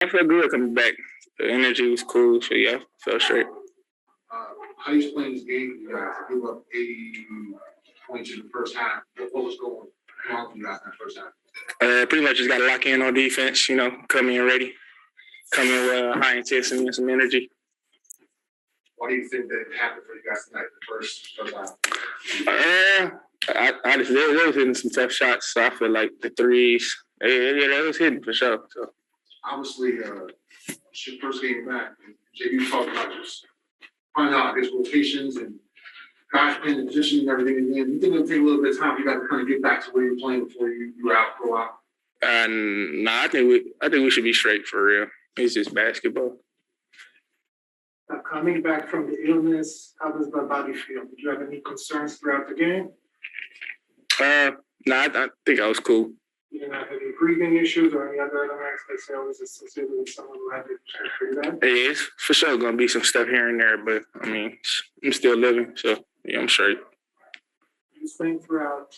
I felt good coming back. The energy was cool, so yeah, felt straight. How you explain this game? You guys gave up 80 points in the first half. What was going on for you guys in that first half? Pretty much just got to lock in on defense, come in ready, come in with high intensity and some energy. What do you think that happened for you guys tonight, the first half? I just, they was hitting some tough shots, so I feel like the threes, they was hitting for sure. So. Obviously, it's your first game back. JB talked about just finding out, I guess, rotations and guys playing the position and everything. And then you think it'll take a little bit of time for you guys to kind of get back to where you're playing before you're out for a while? I think we should be straight for real. It's just basketball. Coming back from the illness, how does the body feel? Did you have any concerns throughout the game? I think I was cool. You didn't have any breathing issues or any other elements they say was associated with someone who had it pretty bad? It is for sure going to be some stuff here and there, but I mean, I'm still living, so yeah, I'm straight. You was playing throughout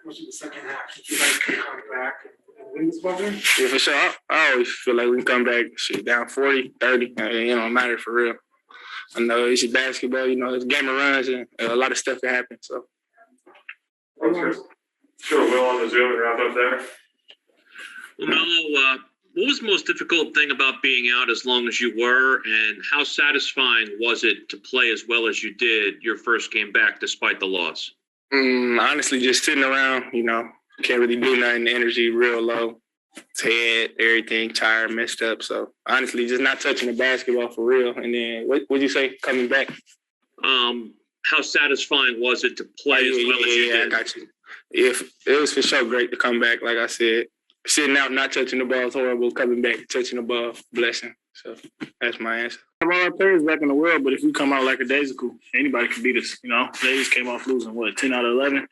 most of the second half. Did you guys come back and win this ball game? Yeah, for sure. I always feel like we can come back down 40, 30. It matter for real. I know it's basketball, it's a game of runs and a lot of stuff can happen, so. Sure, Will on the Zoom and wrap up there. Lamelo, what was the most difficult thing about being out as long as you were, and how satisfying was it to play as well as you did your first game back despite the loss? Honestly, just sitting around, can't really do nothing. The energy real low. Head, everything, tired, messed up. So honestly, just not touching the basketball for real. And then what'd you say coming back? How satisfying was it to play as well as you did? I got you. If it was for sure great to come back, like I said, sitting out, not touching the ball is horrible. Coming back, touching the ball, blessing. So that's my answer. All our players back in the world, but if we come out like a daisical, anybody can beat us. They just came off losing 10 out of 11.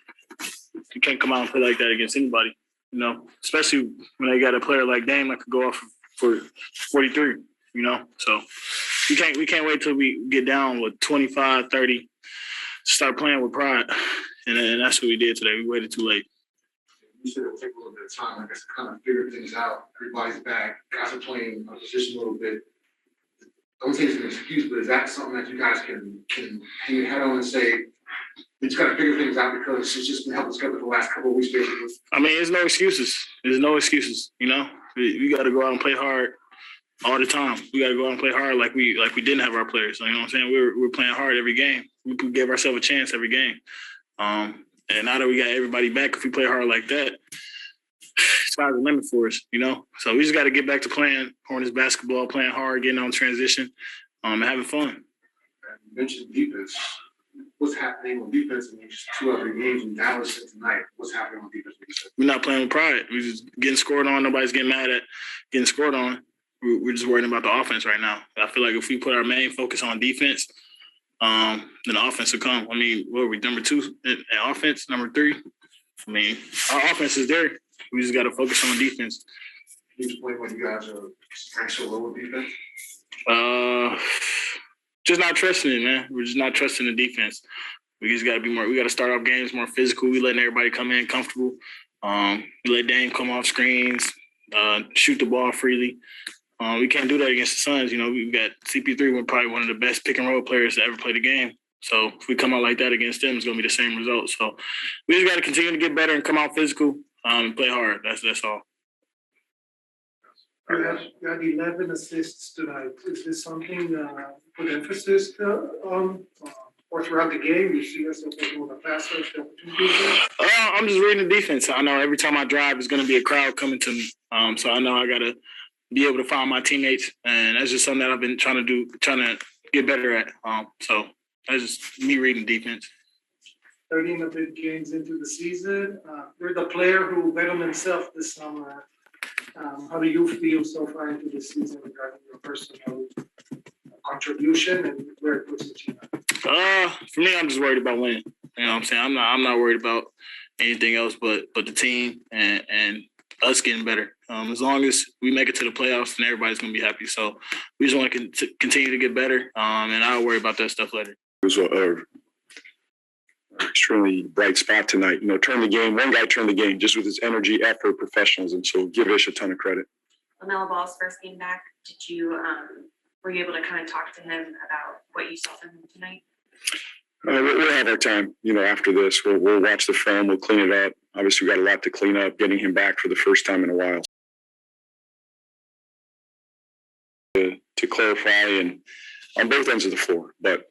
You can't come out and play like that against anybody. Especially when they got a player like Dame that could go off for 43. So we can't wait till we get down with 25, 30, start playing with pride. And that's what we did today. We waited too late. You said it'll take a little bit of time, I guess, to kind of figure things out. Everybody's back. Guys are playing a position a little bit. I don't say it's an excuse, but is that something that you guys can hang your head on and say, we just got to figure things out because it's just been helping us together for the last couple of weeks, basically? I mean, there's no excuses. We got to go out and play hard all the time. We got to go out and play hard like we didn't have our players. You know what I'm saying? We're playing hard every game. We give ourselves a chance every game. And now that we got everybody back, if we play hard like that, sky's the limit for us, So we just got to get back to playing Hornets basketball, playing hard, getting on transition, and having fun. You mentioned defense. What's happening on defense in these two other games in Dallas and tonight? What's happening on defense? We're not playing with pride. We're just getting scored on. Nobody's getting mad at getting scored on. We're just worrying about the offense right now. I feel like if we put our main focus on defense, then the offense will come. I mean, what are we, number 2 in offense, number 3? I mean, our offense is there. We just got to focus on defense. Can you explain what you guys are ranked so low with defense? Just not trusting it, man. We're just not trusting the defense. We just got to be more. We got to start off games more physical. We letting everybody come in comfortable. We let Dame come off screens, shoot the ball freely. We can't do that against the Suns. We've got CP3. We're probably one of the best pick and roll players to ever play the game. So if we come out like that against them, it's going to be the same result. So we just got to continue to get better and come out physical and play hard. That's all. You had 11 assists tonight. Is this something put emphasis on or throughout the game? You see yourself taking a faster opportunity? I'm just reading the defense. I know every time I drive, there's going to be a crowd coming to me. So I know I got to be able to find my teammates, and that's just something that I've been trying to get better at. So that's just me reading defense. 13 of the games into the season. You're the player who bet on himself this summer. How do you feel so far into the season regarding your personal contribution and where it puts the team at? For me, I'm just worried about winning. You know what I'm saying? I'm not worried about anything else but the team and us getting better. As long as we make it to the playoffs, then everybody's going to be happy. So we just want to continue to get better, and I'll worry about that stuff later. It was an extremely bright spot tonight. Turn the game. One guy turned the game just with his energy, effort, professionalism. So give Ish a ton of credit. Lamelo Ball's first game back. Were you able to kind of talk to him about what you saw from him tonight? We'll have our time, after this. We'll watch the film. We'll clean it up. Obviously, we got a lot to clean up, getting him back for the first time in a while. To clarify, and on both ends of the floor. But,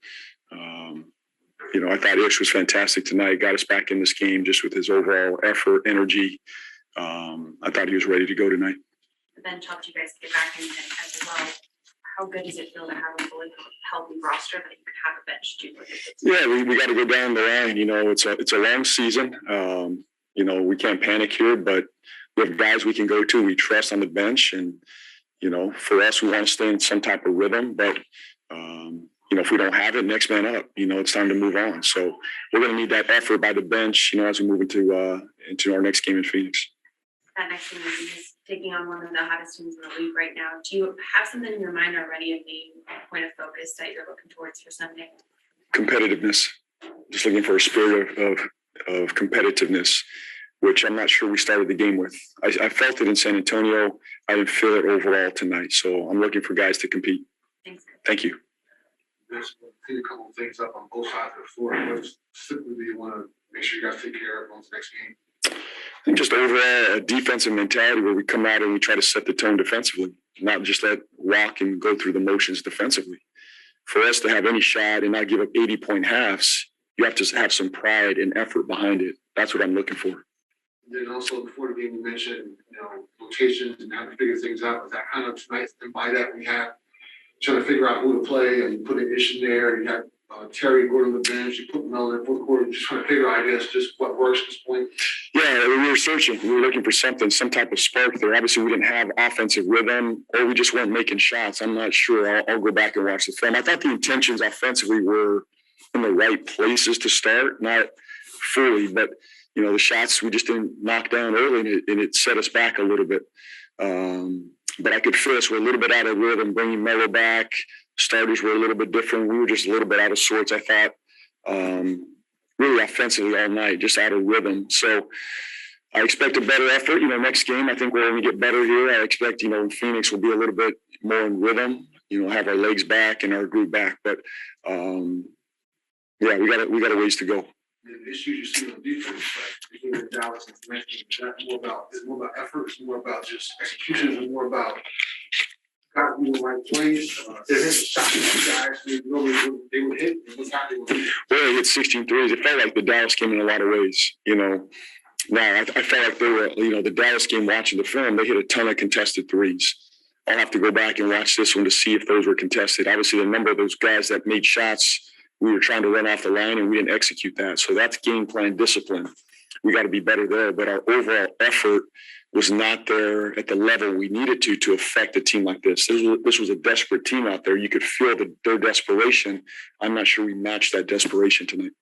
I thought Ish was fantastic tonight. Got us back in this game just with his overall effort, energy. I thought he was ready to go tonight. The bench helped you guys get back in as well. How good does it feel to have a fully healthy roster that you could have a bench do with it? Yeah, we got to go down the line. It's a long season. We can't panic here, but we have guys we can go to, we trust on the bench. And, for us, we want to stay in some type of rhythm. But, if we don't have it, next man up, it's time to move on. So we're going to need that effort by the bench, as we move into our next game in Phoenix. That next game is taking on one of the hottest teams in the league right now. Do you have something in your mind already, a main point of focus that you're looking towards for Sunday? Competitiveness. Just looking for a spirit of competitiveness, which I'm not sure we started the game with. I felt it in San Antonio. I didn't feel it overall tonight. So I'm looking for guys to compete. Thanks. Thank you. There's a couple of things up on both sides of the floor. What specifically do you want to make sure you guys take care of on the next game? I think just overall a defensive mentality where we come out and we try to set the tone defensively, not just let walk and go through the motions defensively. For us to have any shot and not give up 80-point halves, you have to have some pride and effort behind it. That's what I'm looking for. Then also before the game, you mentioned, rotations and how to figure things out. Was that kind of tonight? And by that, we have trying to figure out who to play and put an Ish in there. You have Terry go to the bench. You put Mel in the fourth quarter. Just trying to figure out, I guess, just what works at this point. Yeah, we were searching. We were looking for something, some type of spark there. Obviously, we didn't have offensive rhythm, or we just weren't making shots. I'm not sure. I'll go back and watch the film. I thought the intentions offensively were in the right places to start, not fully, but the shots we just didn't knock down early, and it set us back a little bit. But I could feel us we're a little bit out of rhythm, bringing Melo back. Starters were a little bit different. We were just a little bit out of sorts, I thought. Really offensively all night, just out of rhythm. So I expect a better effort. Next game, I think we're going to get better here. I expect, in Phoenix we'll be a little bit more in rhythm, have our legs back and our group back. But, we got a ways to go. The issues you see on defense, like between Dallas and Memphis, is that more about effort, it's more about just execution, it's more about got to be in the right place. There's shots guys they would hit, and what's happening with them. Well, they hit 16 threes. It felt like the Dallas game in a lot of ways, Now, I felt like they were, the Dallas game watching the film, they hit a ton of contested threes. I'll have to go back and watch this one to see if those were contested. Obviously, the number of those guys that made shots, we were trying to run off the line and we didn't execute that. So that's game plan discipline. We got to be better there. But our overall effort was not there at the level we needed to affect a team like this. This was a desperate team out there. You could feel their desperation. I'm not sure we matched that desperation tonight.